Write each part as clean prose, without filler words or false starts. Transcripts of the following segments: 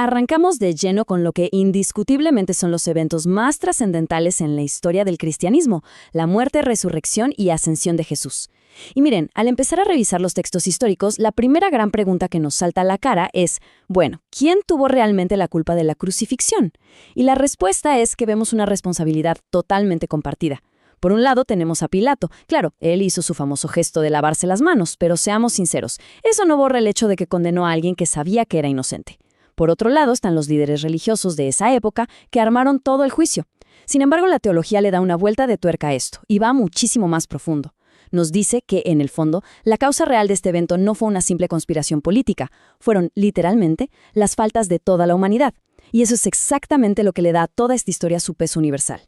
Arrancamos de lleno con lo que indiscutiblemente son los eventos más trascendentales en la historia del cristianismo, la muerte, resurrección y ascensión de Jesús. Y miren, al empezar a revisar los textos históricos, la primera gran pregunta que nos salta a la cara es, bueno, ¿quién tuvo realmente la culpa de la crucifixión? Y la respuesta es que vemos una responsabilidad totalmente compartida. Por un lado tenemos a Pilato. Claro, él hizo su famoso gesto de lavarse las manos, pero seamos sinceros, eso no borra el hecho de que condenó a alguien que sabía que era inocente. Por otro lado están los líderes religiosos de esa época que armaron todo el juicio. Sin embargo, la teología le da una vuelta de tuerca a esto y va muchísimo más profundo. Nos dice que, en el fondo, la causa real de este evento no fue una simple conspiración política, fueron, literalmente, las faltas de toda la humanidad. Y eso es exactamente lo que le da a toda esta historia su peso universal.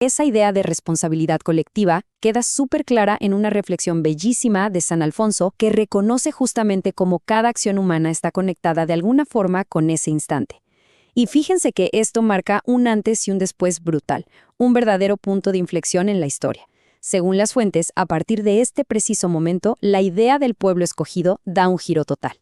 Esa idea de responsabilidad colectiva queda súper clara en una reflexión bellísima de San Alfonso que reconoce justamente cómo cada acción humana está conectada de alguna forma con ese instante. Y fíjense que esto marca un antes y un después brutal, un verdadero punto de inflexión en la historia. Según las fuentes, a partir de este preciso momento, la idea del pueblo escogido da un giro total.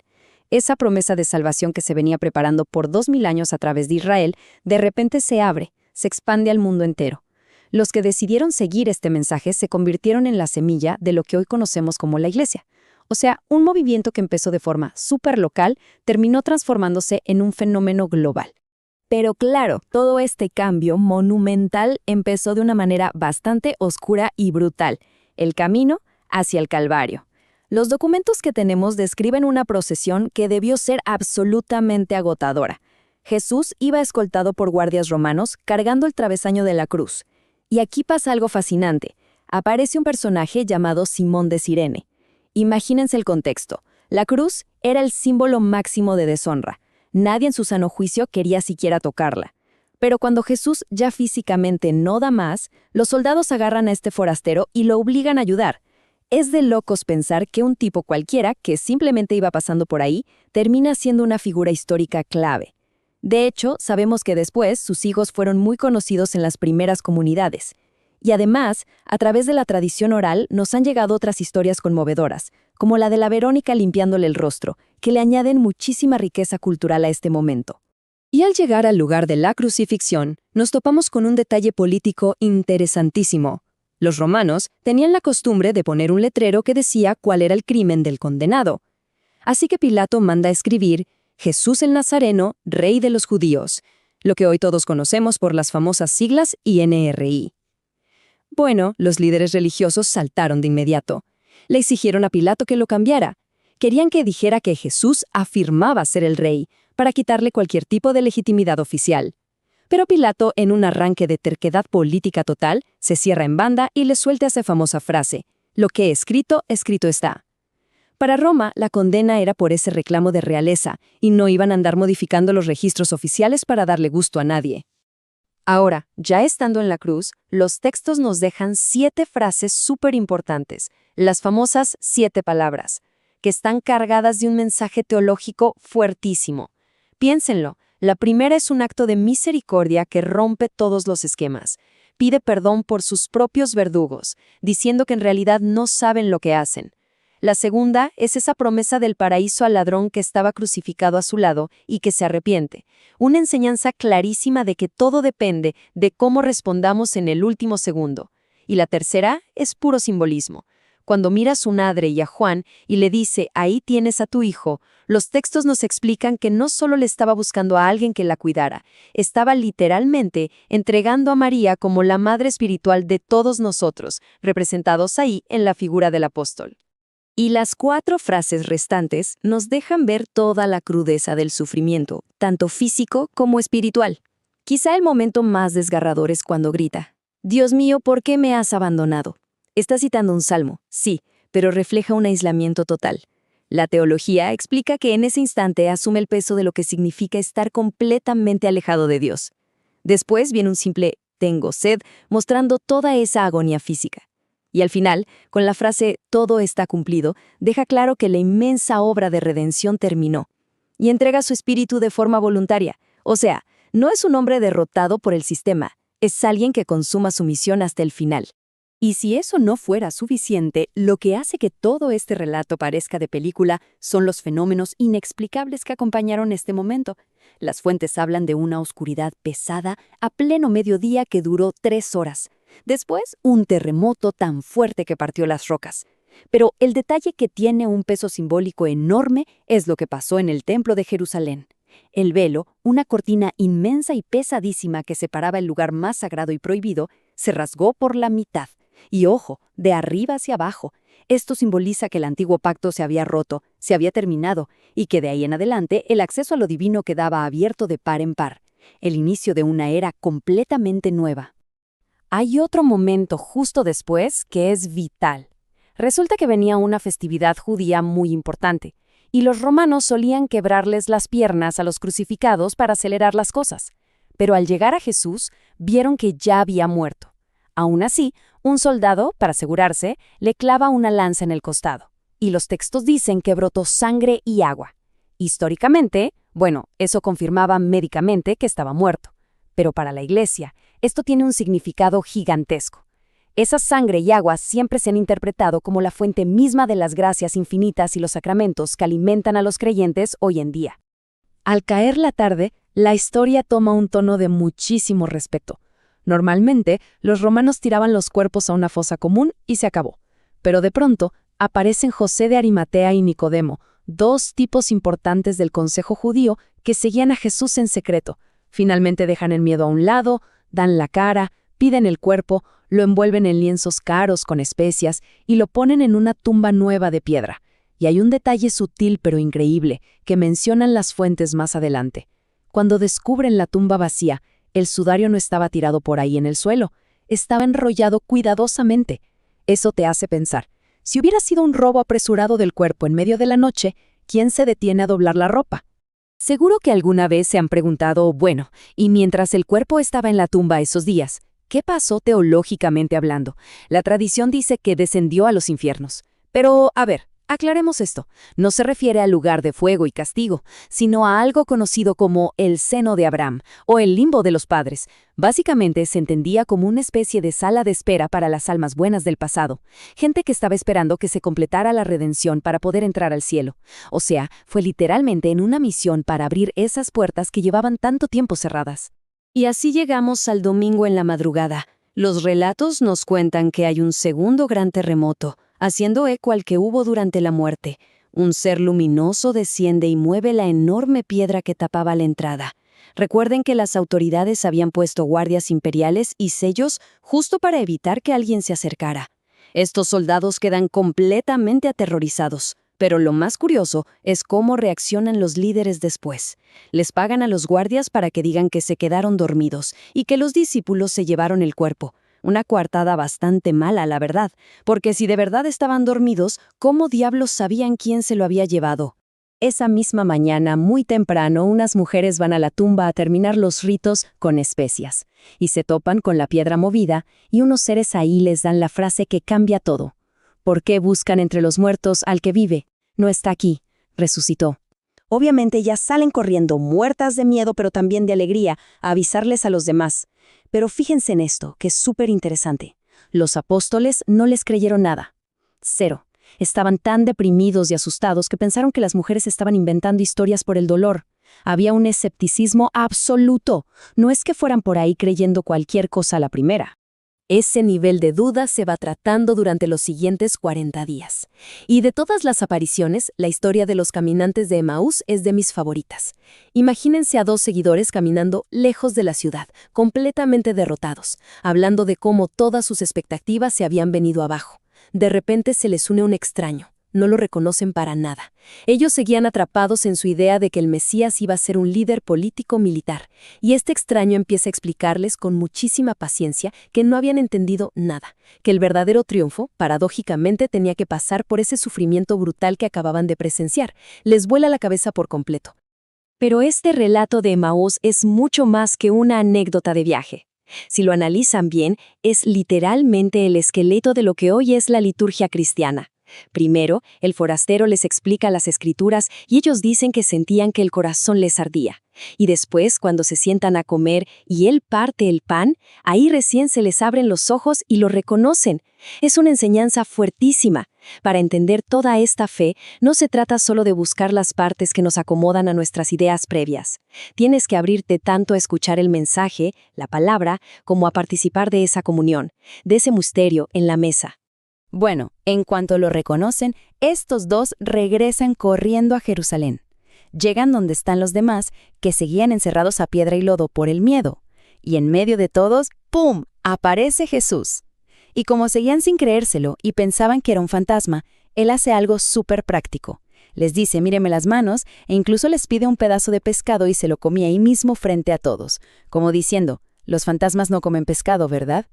Esa promesa de salvación que se venía preparando por 2000 años a través de Israel, de repente se abre, se expande al mundo entero. Los que decidieron seguir este mensaje se convirtieron en la semilla de lo que hoy conocemos como la Iglesia. O sea, un movimiento que empezó de forma súper local, terminó transformándose en un fenómeno global. Pero claro, todo este cambio monumental empezó de una manera bastante oscura y brutal, el camino hacia el Calvario. Los documentos que tenemos describen una procesión que debió ser absolutamente agotadora. Jesús iba escoltado por guardias romanos cargando el travesaño de la cruz. Y aquí pasa algo fascinante. Aparece un personaje llamado Simón de Cirene. Imagínense el contexto. La cruz era el símbolo máximo de deshonra. Nadie en su sano juicio quería siquiera tocarla. Pero cuando Jesús ya físicamente no da más, los soldados agarran a este forastero y lo obligan a ayudar. Es de locos pensar que un tipo cualquiera, que simplemente iba pasando por ahí, termina siendo una figura histórica clave. De hecho, sabemos que después sus hijos fueron muy conocidos en las primeras comunidades. Y además, a través de la tradición oral nos han llegado otras historias conmovedoras, como la de la Verónica limpiándole el rostro, que le añaden muchísima riqueza cultural a este momento. Y al llegar al lugar de la crucifixión, nos topamos con un detalle político interesantísimo. Los romanos tenían la costumbre de poner un letrero que decía cuál era el crimen del condenado. Así que Pilato manda a escribir Jesús el Nazareno, Rey de los Judíos, lo que hoy todos conocemos por las famosas siglas INRI. Bueno, los líderes religiosos saltaron de inmediato. Le exigieron a Pilato que lo cambiara. Querían que dijera que Jesús afirmaba ser el rey, para quitarle cualquier tipo de legitimidad oficial. Pero Pilato, en un arranque de terquedad política total, se cierra en banda y le suelta esa famosa frase, lo que he escrito, escrito está. Para Roma, la condena era por ese reclamo de realeza, y no iban a andar modificando los registros oficiales para darle gusto a nadie. Ahora, ya estando en la cruz, los textos nos dejan 7 frases súper importantes, las famosas 7 palabras, que están cargadas de un mensaje teológico fuertísimo. Piénsenlo, la primera es un acto de misericordia que rompe todos los esquemas. Pide perdón por sus propios verdugos, diciendo que en realidad no saben lo que hacen. La segunda es esa promesa del paraíso al ladrón que estaba crucificado a su lado y que se arrepiente. Una enseñanza clarísima de que todo depende de cómo respondamos en el último segundo. Y la tercera es puro simbolismo. Cuando mira a su madre y a Juan y le dice, ahí tienes a tu hijo, los textos nos explican que no solo le estaba buscando a alguien que la cuidara, estaba literalmente entregando a María como la madre espiritual de todos nosotros, representados ahí en la figura del apóstol. Y las 4 frases restantes nos dejan ver toda la crudeza del sufrimiento, tanto físico como espiritual. Quizá el momento más desgarrador es cuando grita, Dios mío, ¿por qué me has abandonado? Está citando un salmo, sí, pero refleja un aislamiento total. La teología explica que en ese instante asume el peso de lo que significa estar completamente alejado de Dios. Después viene un simple tengo sed, mostrando toda esa agonía física. Y al final, con la frase «todo está cumplido», deja claro que la inmensa obra de redención terminó. Y entrega su espíritu de forma voluntaria. O sea, no es un hombre derrotado por el sistema, es alguien que consuma su misión hasta el final. Y si eso no fuera suficiente, lo que hace que todo este relato parezca de película son los fenómenos inexplicables que acompañaron este momento. Las fuentes hablan de una oscuridad pesada a pleno mediodía que duró 3 horas. Después, un terremoto tan fuerte que partió las rocas. Pero el detalle que tiene un peso simbólico enorme es lo que pasó en el Templo de Jerusalén. El velo, una cortina inmensa y pesadísima que separaba el lugar más sagrado y prohibido, se rasgó por la mitad. Y ojo, de arriba hacia abajo. Esto simboliza que el antiguo pacto se había roto, se había terminado, y que de ahí en adelante el acceso a lo divino quedaba abierto de par en par. El inicio de una era completamente nueva. Hay otro momento justo después que es vital. Resulta que venía una festividad judía muy importante, y los romanos solían quebrarles las piernas a los crucificados para acelerar las cosas. Pero al llegar a Jesús, vieron que ya había muerto. Aún así, un soldado, para asegurarse, le clava una lanza en el costado. Y los textos dicen que brotó sangre y agua. Históricamente, eso confirmaba médicamente que estaba muerto. Pero para la Iglesia, esto tiene un significado gigantesco. Esa sangre y agua siempre se han interpretado como la fuente misma de las gracias infinitas y los sacramentos que alimentan a los creyentes hoy en día. Al caer la tarde, la historia toma un tono de muchísimo respeto. Normalmente, los romanos tiraban los cuerpos a una fosa común y se acabó. Pero de pronto, aparecen José de Arimatea y Nicodemo, 2 tipos importantes del consejo judío que seguían a Jesús en secreto. Finalmente dejan el miedo a un lado, dan la cara, piden el cuerpo, lo envuelven en lienzos caros con especias y lo ponen en una tumba nueva de piedra. Y hay un detalle sutil pero increíble que mencionan las fuentes más adelante. Cuando descubren la tumba vacía, el sudario no estaba tirado por ahí en el suelo, estaba enrollado cuidadosamente. Eso te hace pensar, si hubiera sido un robo apresurado del cuerpo en medio de la noche, ¿quién se detiene a doblar la ropa? Seguro que alguna vez se han preguntado, y mientras el cuerpo estaba en la tumba esos días, ¿qué pasó teológicamente hablando? La tradición dice que descendió a los infiernos. Pero, a ver, aclaremos esto. No se refiere al lugar de fuego y castigo, sino a algo conocido como el seno de Abraham o el limbo de los padres. Básicamente se entendía como una especie de sala de espera para las almas buenas del pasado, gente que estaba esperando que se completara la redención para poder entrar al cielo. O sea, fue literalmente en una misión para abrir esas puertas que llevaban tanto tiempo cerradas. Y así llegamos al domingo en la madrugada. Los relatos nos cuentan que hay un segundo gran terremoto, haciendo eco al que hubo durante la muerte. Un ser luminoso desciende y mueve la enorme piedra que tapaba la entrada. Recuerden que las autoridades habían puesto guardias imperiales y sellos justo para evitar que alguien se acercara. Estos soldados quedan completamente aterrorizados, pero lo más curioso es cómo reaccionan los líderes después. Les pagan a los guardias para que digan que se quedaron dormidos y que los discípulos se llevaron el cuerpo. Una coartada bastante mala, la verdad, porque si de verdad estaban dormidos, ¿cómo diablos sabían quién se lo había llevado? Esa misma mañana, muy temprano, unas mujeres van a la tumba a terminar los ritos con especias, y se topan con la piedra movida, y unos seres ahí les dan la frase que cambia todo. ¿Por qué buscan entre los muertos al que vive? No está aquí, resucitó. Obviamente ellas salen corriendo, muertas de miedo pero también de alegría, a avisarles a los demás. Pero fíjense en esto, que es súper interesante. Los apóstoles no les creyeron nada. 0. Estaban tan deprimidos y asustados que pensaron que las mujeres estaban inventando historias por el dolor. Había un escepticismo absoluto. No es que fueran por ahí creyendo cualquier cosa a la primera. Ese nivel de duda se va tratando durante los siguientes 40 días. Y de todas las apariciones, la historia de los caminantes de Emaús es de mis favoritas. Imagínense a 2 seguidores caminando lejos de la ciudad, completamente derrotados, hablando de cómo todas sus expectativas se habían venido abajo. De repente se les une un extraño. No lo reconocen para nada. Ellos seguían atrapados en su idea de que el Mesías iba a ser un líder político-militar, y este extraño empieza a explicarles con muchísima paciencia que no habían entendido nada, que el verdadero triunfo, paradójicamente, tenía que pasar por ese sufrimiento brutal que acababan de presenciar. Les vuela la cabeza por completo. Pero este relato de Emaús es mucho más que una anécdota de viaje. Si lo analizan bien, es literalmente el esqueleto de lo que hoy es la liturgia cristiana. Primero, el forastero les explica las escrituras y ellos dicen que sentían que el corazón les ardía. Y después, cuando se sientan a comer y él parte el pan, ahí recién se les abren los ojos y lo reconocen. Es una enseñanza fuertísima. Para entender toda esta fe, no se trata solo de buscar las partes que nos acomodan a nuestras ideas previas. Tienes que abrirte tanto a escuchar el mensaje, la palabra, como a participar de esa comunión, de ese misterio en la mesa. Bueno, en cuanto lo reconocen, estos dos regresan corriendo a Jerusalén. Llegan donde están los demás, que seguían encerrados a piedra y lodo por el miedo. Y en medio de todos, ¡pum!, aparece Jesús. Y como seguían sin creérselo y pensaban que era un fantasma, él hace algo súper práctico. Les dice, míreme las manos, e incluso les pide un pedazo de pescado y se lo comía ahí mismo frente a todos, como diciendo, los fantasmas no comen pescado, ¿verdad?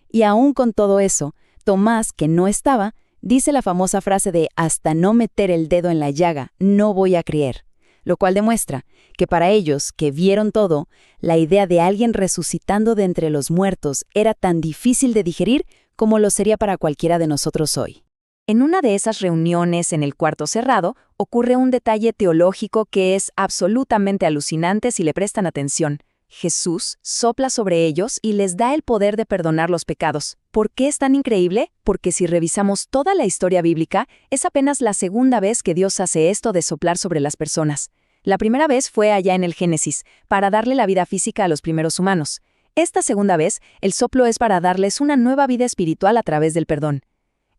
Y aún con todo eso, Tomás, que no estaba, dice la famosa frase de hasta no meter el dedo en la llaga, no voy a creer. Lo cual demuestra que para ellos, que vieron todo, la idea de alguien resucitando de entre los muertos era tan difícil de digerir como lo sería para cualquiera de nosotros hoy. En una de esas reuniones en el cuarto cerrado, ocurre un detalle teológico que es absolutamente alucinante si le prestan atención. Jesús sopla sobre ellos y les da el poder de perdonar los pecados. ¿Por qué es tan increíble? Porque si revisamos toda la historia bíblica, es apenas la segunda vez que Dios hace esto de soplar sobre las personas. La primera vez fue allá en el Génesis, para darle la vida física a los primeros humanos. Esta segunda vez, el soplo es para darles una nueva vida espiritual a través del perdón.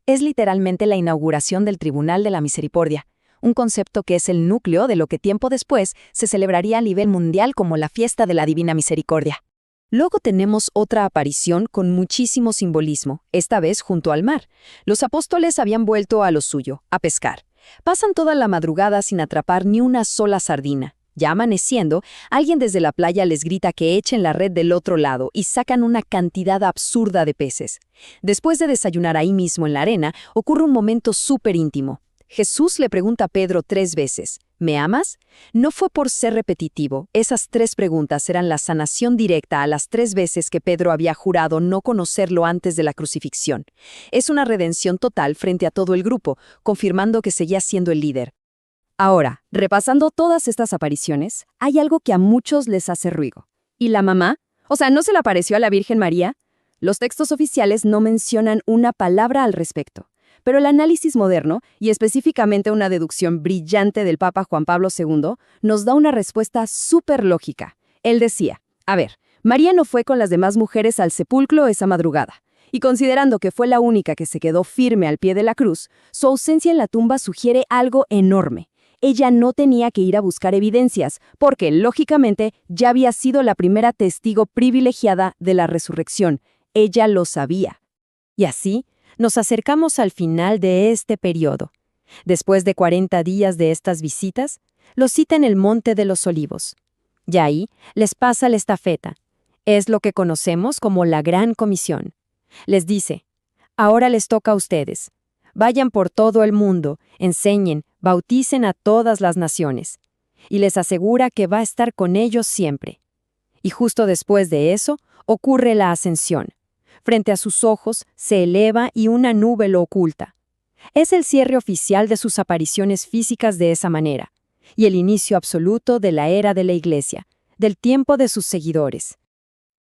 Es literalmente la inauguración del Tribunal de la Misericordia, un concepto que es el núcleo de lo que tiempo después se celebraría a nivel mundial como la Fiesta de la Divina Misericordia. Luego tenemos otra aparición con muchísimo simbolismo, esta vez junto al mar. Los apóstoles habían vuelto a lo suyo, a pescar. Pasan toda la madrugada sin atrapar ni una sola sardina. Ya amaneciendo, alguien desde la playa les grita que echen la red del otro lado y sacan una cantidad absurda de peces. Después de desayunar ahí mismo en la arena, ocurre un momento súper íntimo. Jesús le pregunta a Pedro 3 veces, ¿me amas? No fue por ser repetitivo, esas 3 preguntas eran la sanación directa a las 3 veces que Pedro había jurado no conocerlo antes de la crucifixión. Es una redención total frente a todo el grupo, confirmando que seguía siendo el líder. Ahora, repasando todas estas apariciones, hay algo que a muchos les hace ruido. ¿Y la mamá? O sea, ¿no se le apareció a la Virgen María? Los textos oficiales no mencionan una palabra al respecto. Pero el análisis moderno, y específicamente una deducción brillante del Papa Juan Pablo II, nos da una respuesta súper lógica. Él decía, a ver, María no fue con las demás mujeres al sepulcro esa madrugada, y considerando que fue la única que se quedó firme al pie de la cruz, su ausencia en la tumba sugiere algo enorme. Ella no tenía que ir a buscar evidencias, porque, lógicamente, ya había sido la primera testigo privilegiada de la resurrección. Ella lo sabía. Y así, nos acercamos al final de este periodo. Después de 40 días de estas visitas, los cita en el Monte de los Olivos. Y ahí les pasa la estafeta. Es lo que conocemos como la Gran Comisión. Les dice, ahora les toca a ustedes. Vayan por todo el mundo, enseñen, bauticen a todas las naciones. Y les asegura que va a estar con ellos siempre. Y justo después de eso, ocurre la ascensión. Frente a sus ojos se eleva y una nube lo oculta. Es el cierre oficial de sus apariciones físicas de esa manera, y el inicio absoluto de la era de la Iglesia, del tiempo de sus seguidores.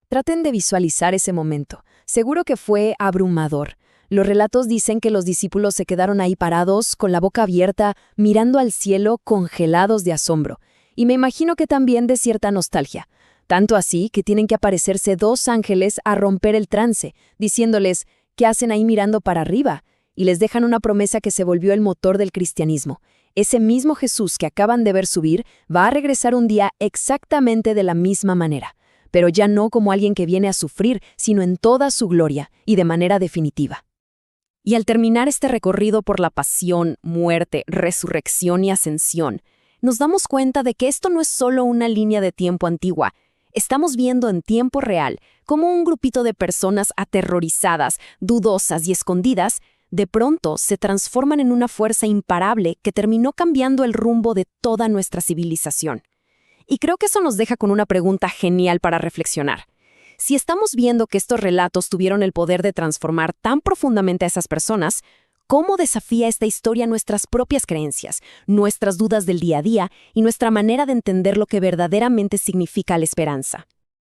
Traten de visualizar ese momento. Seguro que fue abrumador. Los relatos dicen que los discípulos se quedaron ahí parados, con la boca abierta, mirando al cielo, congelados de asombro. Y me imagino que también de cierta nostalgia. Tanto así que tienen que aparecerse 2 ángeles a romper el trance, diciéndoles, ¿qué hacen ahí mirando para arriba? Y les dejan una promesa que se volvió el motor del cristianismo. Ese mismo Jesús que acaban de ver subir va a regresar un día exactamente de la misma manera, pero ya no como alguien que viene a sufrir, sino en toda su gloria y de manera definitiva. Y al terminar este recorrido por la pasión, muerte, resurrección y ascensión, nos damos cuenta de que esto no es solo una línea de tiempo antigua. Estamos viendo en tiempo real cómo un grupito de personas aterrorizadas, dudosas y escondidas, de pronto se transforman en una fuerza imparable que terminó cambiando el rumbo de toda nuestra civilización. Y creo que eso nos deja con una pregunta genial para reflexionar. Si estamos viendo que estos relatos tuvieron el poder de transformar tan profundamente a esas personas, ¿cómo desafía esta historia nuestras propias creencias, nuestras dudas del día a día y nuestra manera de entender lo que verdaderamente significa la esperanza?